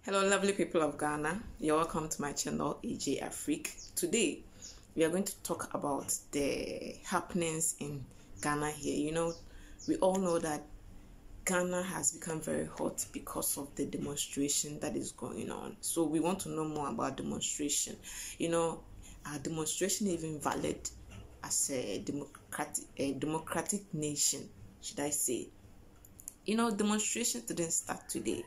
Hello, lovely people of Ghana. You're welcome to my channel, AJ Afrique. Today, we are going to talk about the happenings in Ghana here. We all know that Ghana has become very hot because of the demonstration that is going on. So we want to know more about demonstration. Are demonstration even valid as a democratic nation, should I say? Demonstrations didn't start today.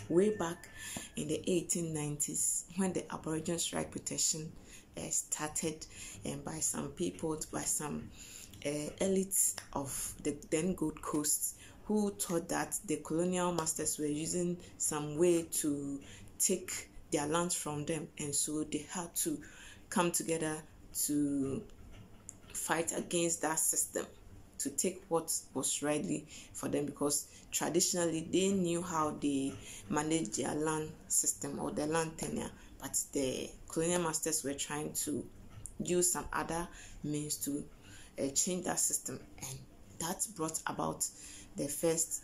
Way back in the 1890s, when the Aboriginal Right Protection started, and by some people, by some elites of the then Gold Coast, who thought that the colonial masters were using some way to take their lands from them, and so they had to come together to fight against that system, to take what was rightly for them, because traditionally they knew how they managed their land system or their land tenure, but the colonial masters were trying to use some other means to change that system, and that brought about the first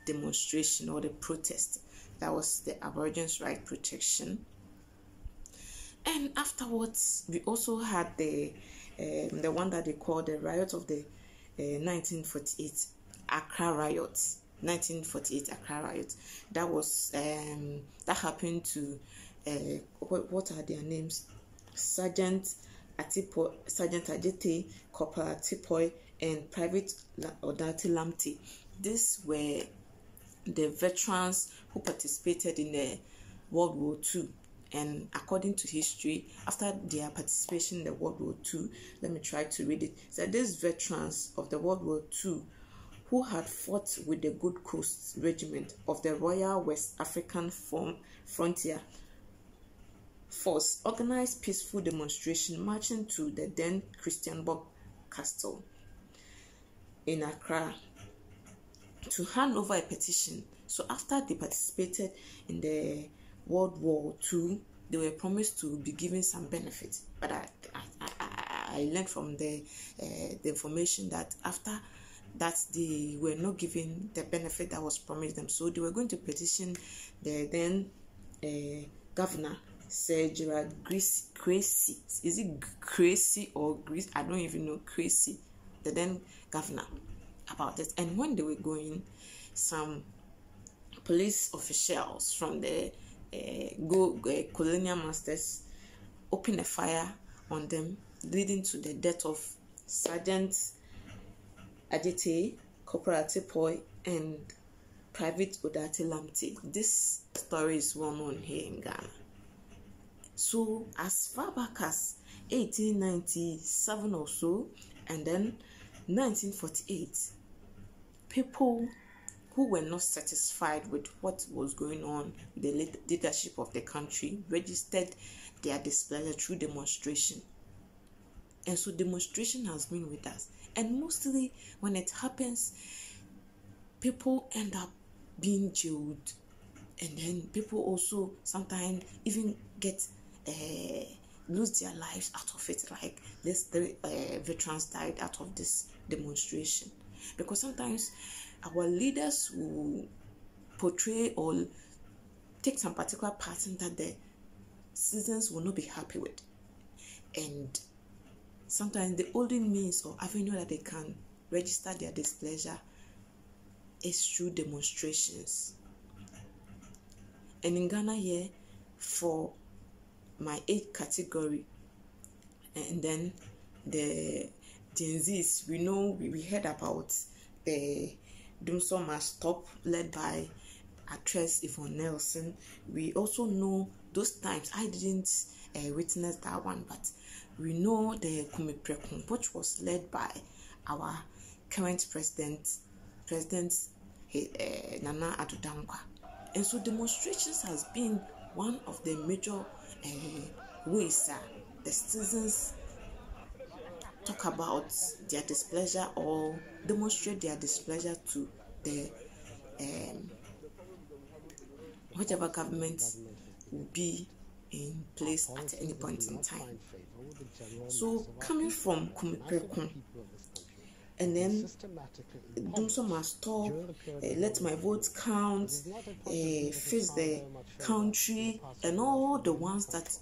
demonstration or the protest. That was the Aboriginal Right Protection. And afterwards, we also had the one that they call the riot of the 1948 Accra riots. 1948 Accra riots. That was that happened to what are their names? Sergeant Adjete, Corporal Tipoi, and Private Odati Lamte. These were the veterans who participated in the World War II. And according to history, after their participation in the World War II, let me try to read it. So these veterans of the World War II who had fought with the Gold Coast Regiment of the Royal West African Frontier Force organized peaceful demonstration marching to the then Christiansborg Castle in Accra to hand over a petition. So after they participated in the World War II, they were promised to be given some benefits, but I learned from the information that after that they were not given the benefit that was promised them. So they were going to petition the then governor, Sir Gerald Creasy. Is it Creasy or Greece? I don't even know. Creasy, the then governor, about this. And when they were going, some police officials from the colonial masters opened a fire on them, leading to the death of Sergeant Adjete, Corporal Tipoi, and Private Odati Lamte. This story is well known here in Ghana. So as far back as 1897 or so, and then 1948, people who were not satisfied with what was going on with the leadership of the country registered their displeasure through demonstration. And so demonstration has been with us. And mostly when it happens, people end up being jailed. And then people also sometimes even get lose their lives out of it. Like this, the veterans died out of this demonstration. Because sometimes our leaders will portray or take some particular pattern that the citizens will not be happy with. And sometimes the only means or avenue that they can register their displeasure is through demonstrations. And in Ghana here, for my age category, and then the Gen Zs, we heard about the Dumsor Must Stop, led by actress Yvonne Nelson. We also know those times, I didn't witness that one, but we know the Kumiprekum, which was led by our current president Nana Addo Dankwa. And so demonstrations has been one of the major ways the citizens talk about their displeasure or demonstrate their displeasure to the whichever government will be in place at any point in time. So coming from Kumiprekum, and then Dumsor must stop, let my vote count, face the country, and all the ones that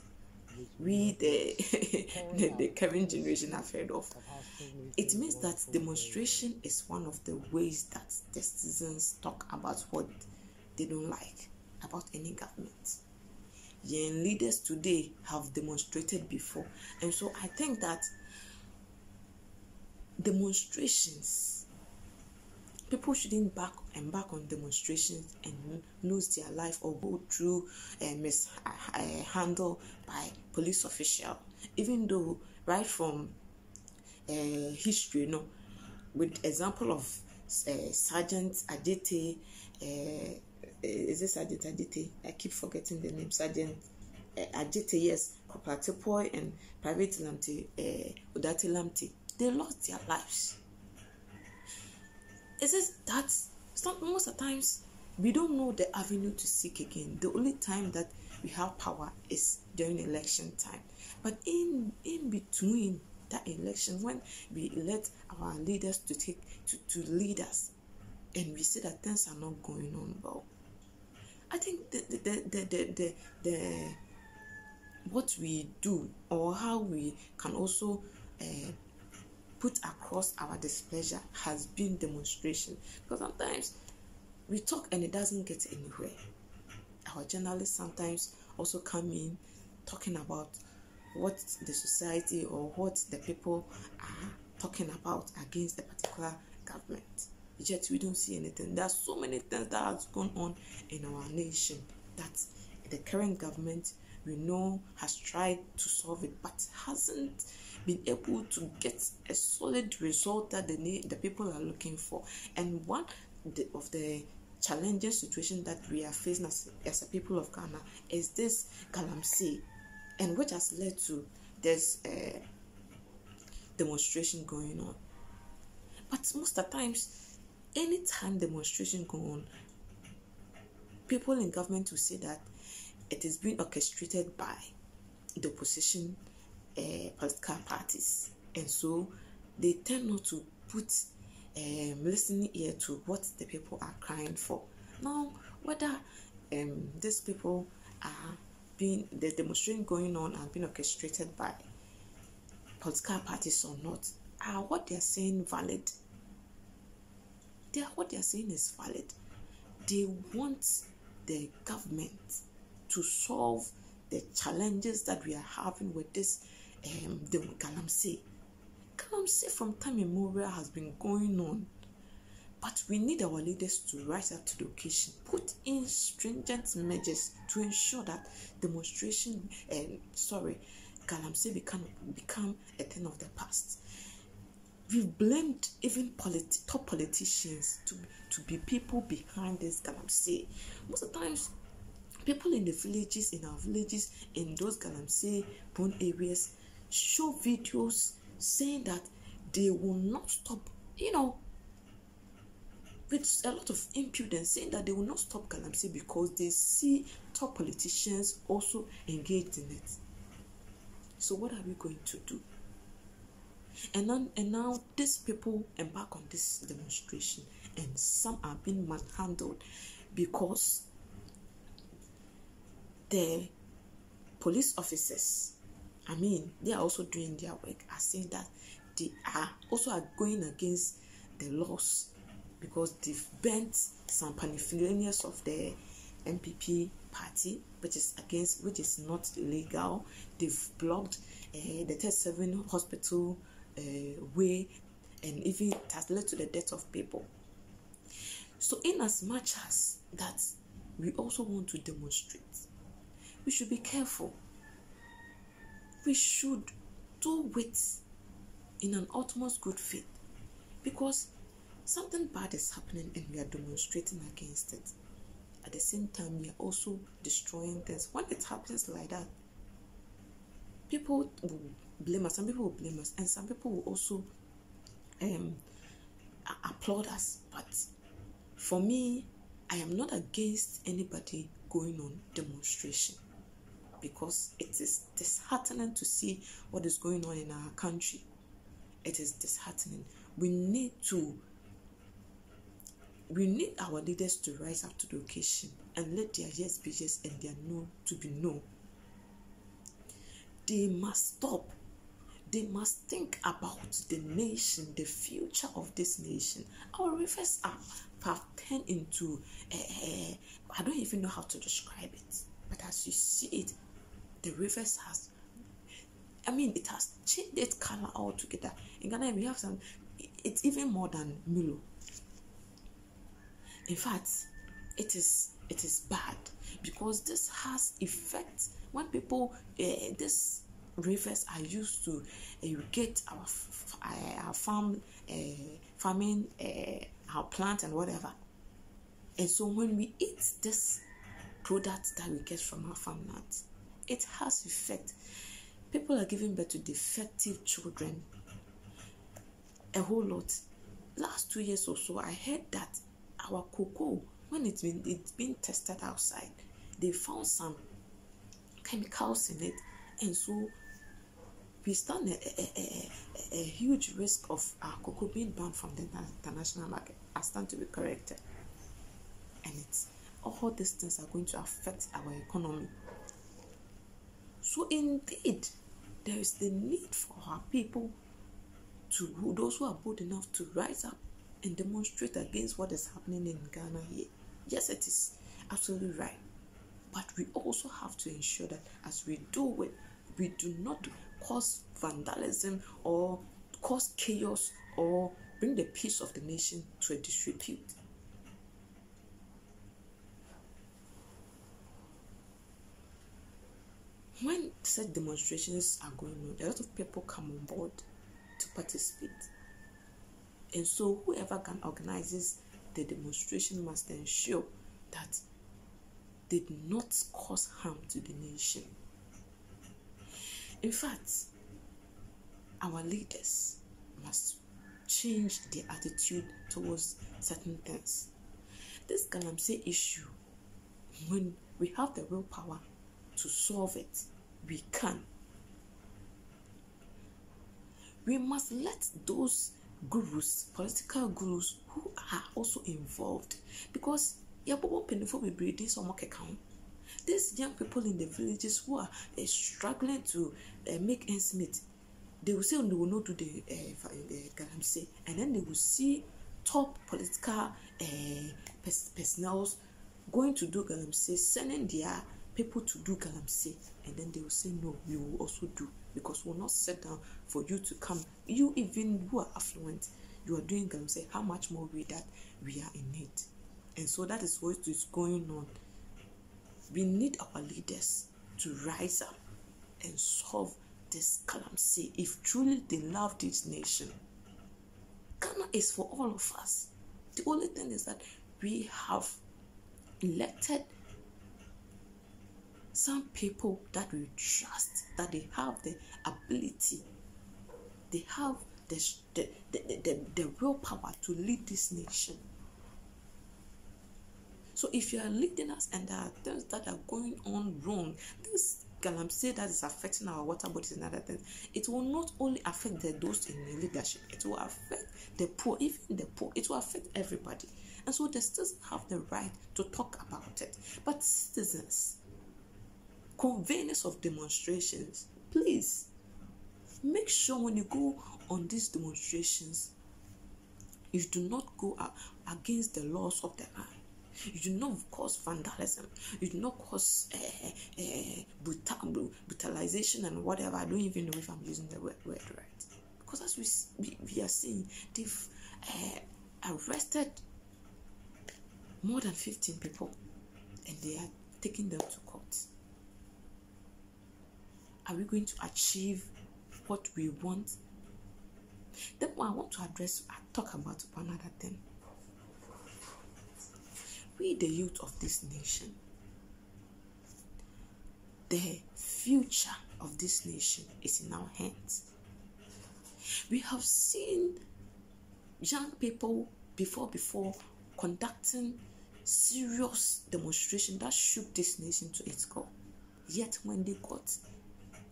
we, the current generation, have heard of. It means that demonstration is one of the ways that the citizens talk about what they don't like about any government. Young leaders today have demonstrated before, and so I think that demonstrations, people shouldn't embark on demonstrations and lose their life or go through mishandle by police official. Even though right from history, with example of Sergeant Adjete, is it Sergeant Adjete? I keep forgetting the name. Sergeant Adjete, yes, Corporal Tepoy and Private Lamte, Udate Lamte. They lost their lives. Is it that most of the times we don't know the avenue to seek again? The only time that we have power is during election time. But in between that election, when we elect our leaders to lead us, and we see that things are not going on well, I think the what we do, or how we can also put across our displeasure, has been demonstration. Because sometimes we talk and it doesn't get anywhere. Our journalists sometimes also come in talking about what the society or what the people are talking about against a particular government. Yet we don't see anything. There are so many things that has gone on in our nation that the current government, we know, has tried to solve it, but hasn't been able to get a solid result that the people are looking for. And one of the challenging situations that we are facing as a people of Ghana is this Galamsey, and which has led to this demonstration going on. But most of the times, anytime demonstration go on, people in government will say that it is being orchestrated by the opposition political parties, and so they tend not to put listening ear to what the people are crying for. Now, whether these people are being, the demonstration going on and being orchestrated by political parties or not, are what they are saying valid? What they are saying is valid. They want the government to solve the challenges that we are having with this the Galamsey. Galamsey from time immemorial has been going on, but we need our leaders to rise up to the occasion, put in stringent measures to ensure that demonstration, Galamsey become a thing of the past. We've blamed even top politicians to be people behind this Galamsey. Most of the times, people in the villages, in our villages, in those Galamsey prone areas, show videos saying that they will not stop, with a lot of impudence, saying that they will not stop Galamsey because they see top politicians also engaged in it. So what are we going to do? And now these people embark on this demonstration, and some are being manhandled because the police officers, they are also doing their work, are saying that they are also going against the laws because they've bent some paraphernalia of the MPP party, which is not legal. They've blocked the 37 hospital way, and even it has led to the death of people. So in as much as that we also want to demonstrate, we should be careful. We should do it in an utmost good faith, because something bad is happening and we are demonstrating against it. At the same time, we are also destroying things. When it happens like that, people will blame us. Some people will blame us, and some people will also applaud us. But for me, I am not against anybody going on demonstration, because it is disheartening to see what is going on in our country. It is disheartening. we need our leaders to rise up to the occasion and let their yes be yes and their no to be no. They must stop. They must think about the nation, the future of this nation. Our rivers have turned into, I don't even know how to describe it. But as you see it, the rivers it has changed its color altogether. In Ghana, we have it's even more than Milo. In fact, it is bad because this has effect when people, these rivers are used to irrigate our farming, our plant and whatever. And so when we eat this product that we get from our farmland, it has effect. People are giving birth to defective children a whole lot. Last 2 years or so, I heard that our cocoa, when it's been tested outside, they found some chemicals in it, and so we stand a huge risk of our cocoa being banned from the international market. I stand to be corrected, and it's all these things are going to affect our economy. So indeed, there is the need for our people, those who are bold enough to rise up and demonstrate against what is happening in Ghana here. Yes, it is absolutely right. But we also have to ensure that as we do it, we do not cause vandalism or cause chaos or bring the peace of the nation to a disrepute. When such demonstrations are going on, a lot of people come on board to participate. And so whoever can organizes the demonstration must ensure that they do not cause harm to the nation. In fact, our leaders must change their attitude towards certain things. This Galamsey issue, when we have the willpower to solve it, we can. We must let those gurus, political gurus who are also involved, because these young people in the villages who are struggling to make ends meet, they will say they will not do the Galamsey, and then they will see top political personnel going to do Galamsey, sending their people to do Galamsey, and then they will say no, we will also do, because we will not sit down for you to come. You even who are affluent, you are doing Galamsey. How much more we that we are in need? And so that is what is going on. We need our leaders to rise up and solve this Galamsey if truly they love this nation. Ghana is for all of us. The only thing is that we have elected some people that we trust, that they have the ability, they have the willpower to lead this nation. So if you are leading us and there are things that are going on wrong, this Galamsey that is affecting our water bodies and other things, it will not only affect those in the leadership, it will affect the poor, even the poor, it will affect everybody. And so they still have the right to talk about it. But citizens, conveners of demonstrations, please make sure when you go on these demonstrations, you do not go against the laws of the land. You do not cause vandalism. You do not cause brutalization and whatever. I don't even know if I'm using the word right. Because as we are seeing, they've arrested more than 15 people and they are taking them to court. Are we going to achieve what we want? Then I want to talk about another thing. We, the youth of this nation, the future of this nation is in our hands. We have seen young people before conducting serious demonstration that shook this nation to its core. Yet when they got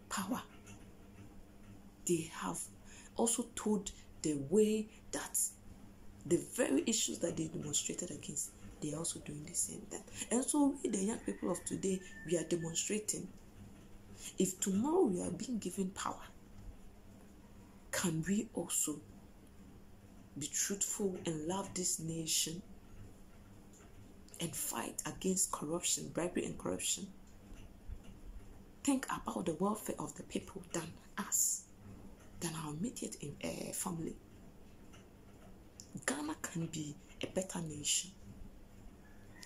power, they have also told the way that the very issues that they demonstrated against, they are also doing the same thing. And so we, the young people of today, we are demonstrating. If tomorrow we are being given power, can we also be truthful and love this nation and fight against corruption, bribery and corruption? Think about the welfare of the people than us, than our immediate family. Ghana can be a better nation,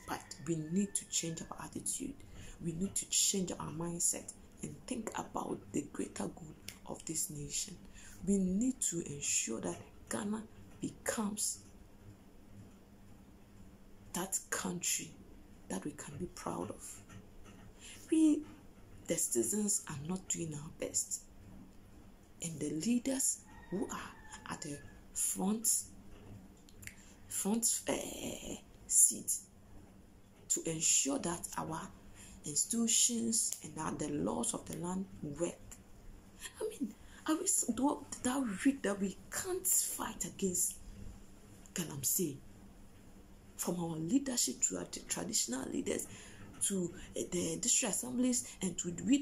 but we need to change our attitude. We need to change our mindset and think about the greater good of this nation. We need to ensure that Ghana becomes that country that we can be proud of. We, the citizens, are not doing our best. And the leaders who are at the front seat to ensure that our institutions and that the laws of the land work. I mean, I wish that we can't fight against Galamsey. From our leadership to our traditional leaders, to the district assemblies, and to we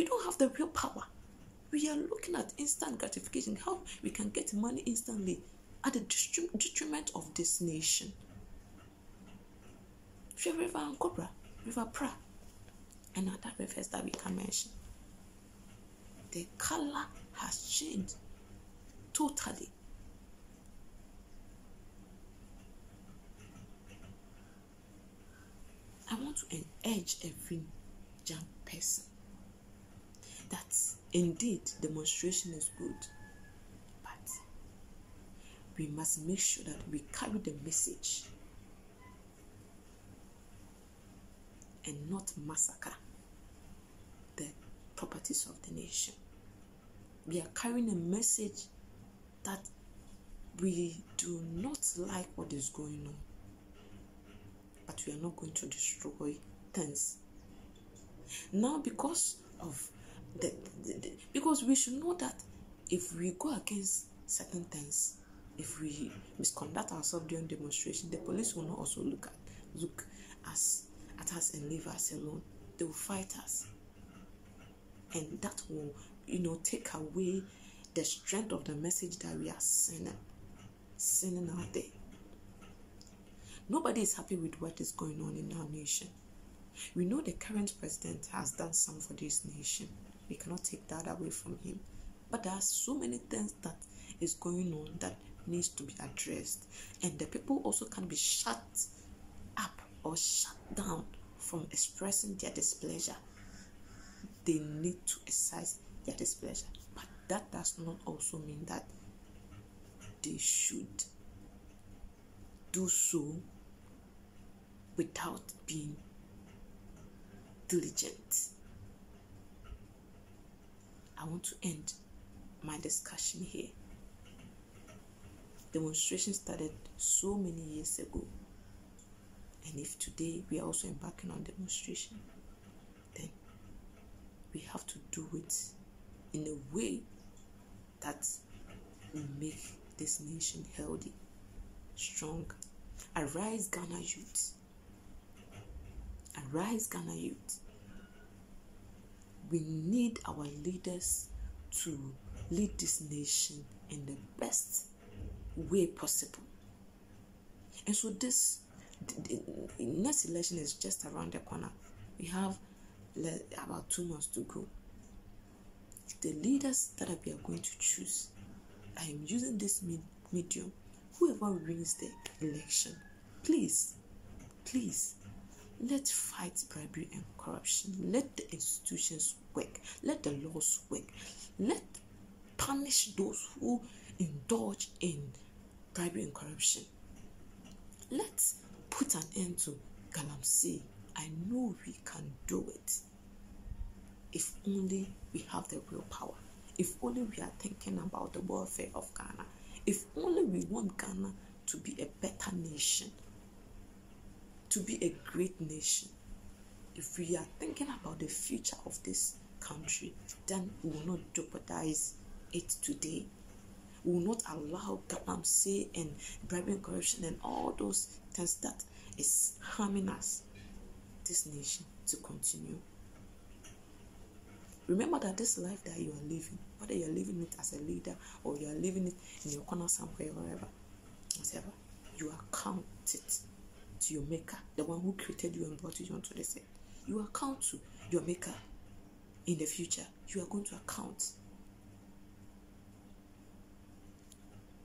don't have the real power. We are looking at instant gratification, how we can get money instantly at the detriment of this nation. River Ankobra, River Pra, and other rivers that we can mention. The color has changed totally. I want to urge every young person that indeed demonstration is good, but we must make sure that we carry the message and not massacre the properties of the nation. We are carrying a message that we do not like what is going on, but we are not going to destroy things. Now, because of because we should know that if we go against certain things, if we misconduct ourselves during demonstration, the police will not also look at us and leave us alone. They will fight us, and that will, take away the strength of the message that we are sending out there. Nobody is happy with what is going on in our nation. We know the current president has done some for this nation. We cannot take that away from him. But there are so many things that is going on that needs to be addressed. And the people also can be shut up or shut down from expressing their displeasure. They need to exercise their displeasure. But that does not also mean that they should do so without being diligent. I want to end my discussion here. Demonstration started so many years ago, and if today we are also embarking on demonstration, then we have to do it in a way that will make this nation healthy, strong. Arise, Ghana youth. Arise, Ghana youth. We need our leaders to lead this nation in the best way possible. And so the next election is just around the corner. We have about 2 months to go. The leaders that we are going to choose, I am using this medium. Whoever wins the election, please, let's fight bribery and corruption. Let the institutions work. Let the laws work. Let punish those who indulge in bribery and corruption. Let's put an end to Galamsey. I know we can do it. If only we have the real power. If only we are thinking about the welfare of Ghana. If only we want Ghana to be a better nation, to be a great nation. If we are thinking about the future of this country, then we will not jeopardize it today. We will not allow galamsey and bribing, corruption, and all those things that is harming us, this nation, to continue. Remember that this life that you are living, whether you are living it as a leader or you are living it in your corner somewhere, wherever, whatever, you account it to your maker, the one who created you and brought you onto this earth. You account to your maker in the future. You are going to account.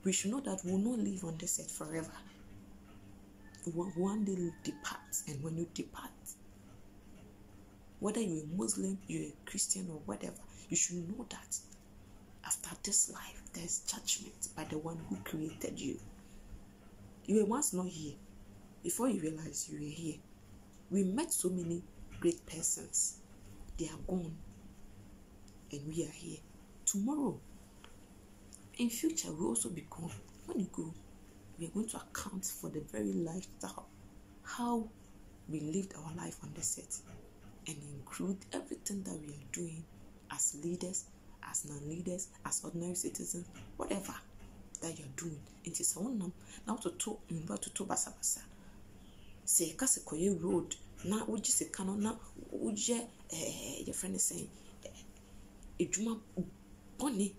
We should know that we will not live on this earth forever. We will one day depart, and when you depart, whether you're a Muslim, you're a Christian, or whatever, you should know that after this life, there's judgment by the one who created you. You were once not here. Before you realize you were here, we met so many great persons. They are gone, and we are here. Tomorrow, in future, we'll also be gone. When you go, we are going to account for the very lifestyle, how we lived our life on this earth, and include everything that we are doing as leaders, as non-leaders, as ordinary citizens, whatever that you're doing. It is one now to talk basa basa. Say Kasikoye road na uji se kano na uje your friend is saying ejuma boni,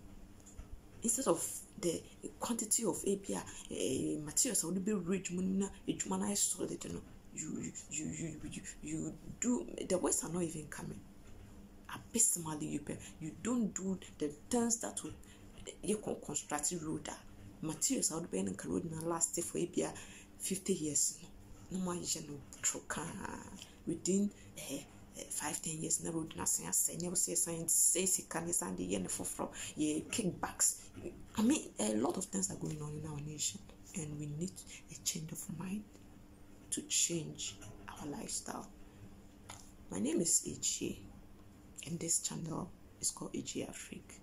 instead of the quantity of API materials would be rich munina ejuma na solid, you do, the words are not even coming. Abysmally, you don't do the things that would you can construct road. Materials are being in road na last for API 50 years. No more within 5-10 years, na road na say science and the yen for kickbacks. I mean, a lot of things are going on in our nation, and we need a change of mind to change our lifestyle. My name is AJ, and this channel is called AJ Africa.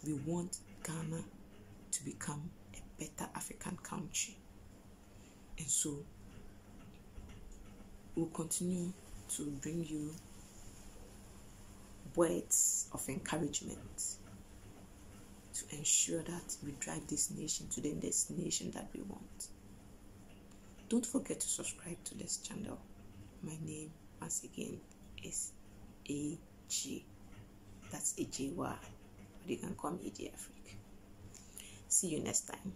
We want Ghana to become a better African country, and so we'll continue to bring you words of encouragement to ensure that we drive this nation to the destination that we want. Don't forget to subscribe to this channel. My name, once again, is AJ. That's AJY, but you can call me AJ Africa. See you next time.